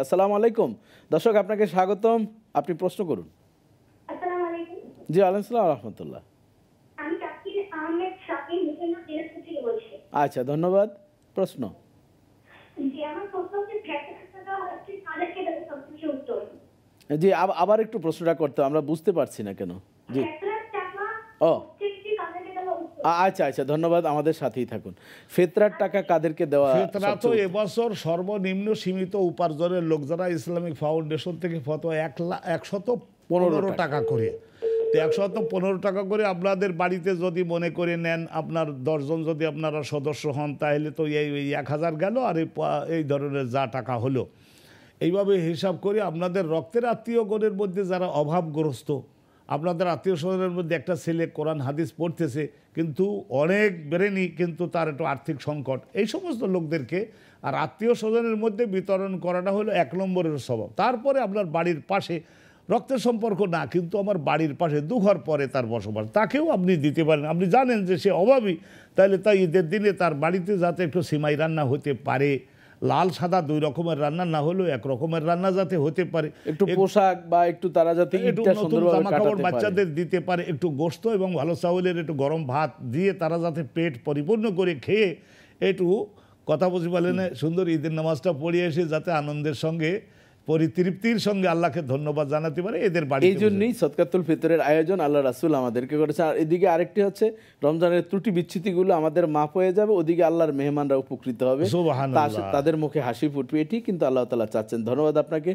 আসসালামু আলাইকুম দর্শক, আপনাকে স্বাগতম। আপনি প্রশ্ন করুন। আসসালামু আলাইকুম। জি, আলাইকুম সালাম রহমতুল্লাহ। আমি তাসকিন আহমেদ শাকিন মুসলিমা দিনাজপুর থেকে বলছি। আচ্ছা, ধন্যবাদ। প্রশ্ন। জি, আমার প্রশ্ন হচ্ছে ফ্যাক্টরটা হচ্ছে কাদেরকে দেবে সবচেয়ে উত্তর। জি, আবার একটু প্রশ্নটা করতে, আমরা বুঝতে পারছি না কেন। জি। ফ্যাক্টরের টাকা ও সবচেয়ে কাদেরকে দেওয়া উত্তর। আচ্ছা আচ্ছা, ধন্যবাদ, আমাদের সাথেই থাকুন। ফিতরার টাকা কাদেরকে দেওয়া ফিতরা তো সবচেয়ে উত্তম? এবছর সর্বনিম্ন সীমিত উপার্জনের লোক যারা ইসলামিক ফাউন্ডেশন থেকে ফতোয়া 115 টাকা করে, তো 115 টাকা করে আপনাদের বাড়িতে যদি মনে করে নেন, আপনার 10 জন যদি আপনারা সদস্য হন, তাহলে তো এই 1000 গেল, আর এই ধরনের যা টাকা হলো, এইভাবে হিসাব করে আপনাদের রক্তের আত্মীয়গণের মধ্যে যারা অভাবগ্রস্ত, আপনাদের আত্মীয় স্বজনের মধ্যে একটা ছেলে কোরআন হাদিস পড়তেছে কিন্তু অনেক বেরেনি, কিন্তু তার একটু আর্থিক সংকট, এই সমস্ত লোকদেরকে আর আত্মীয় স্বজনের মধ্যে বিতরণ করাটা হলো 1 নম্বরের স্বভাব। তারপরে আপনার বাড়ির পাশে রক্তের সম্পর্ক না, কিন্তু আমার বাড়ির পাশে 2 ঘর পরে তার বসবাস, তাকেও আপনি দিতে পারেন। আপনি জানেন যে সে অভাবী, তাহলে তাই ঈদের দিনে তার বাড়িতে যাতে একটু সিমাই রান্না হতে পারে, লাল সাদা 2 রকমের রান্না না হলেও 1 রকমের রান্না যাতে হতে পারে, একটু পোশাক বা একটু তারা যাতে একটু ঈদটা নতুন সুন্দরভাবে জামা কাপড় কাটাতে পারে। বাচ্চাদের দিতে পারে, একটু গোশত এবং ভালো চাউলের একটু গরম ভাত দিয়ে তারা যাতে পেট পরিপূর্ণ করে খেয়ে একটু কথা বুঝি বলেন সুন্দর ঈদের নামাজটা পড়ে এসে যাতে আনন্দের সঙ্গে পরিতৃপ্তির সঙ্গে আল্লাহকে ধন্যবাদ জানাতে পারে, এদের বাড়ি। এই জন্যই সদকাতুল ফিতরের আয়োজন আল্লাহ রাসূল আমাদেরকে করেছে। আর এদিকে আরেকটি হচ্ছে রমজানের ত্রুটি বিচ্ছুতিগুলো আমাদের মাফ হয়ে যাবে, ওদিকে আল্লাহর মেহমানরা উপকৃত হবে, সুবহানাল্লাহ। তাদের মুখে হাসি ফুটবে, এটি কিন্তু আল্লাহ তাআলা চাচ্ছেন। ধন্যবাদ আপনাকে।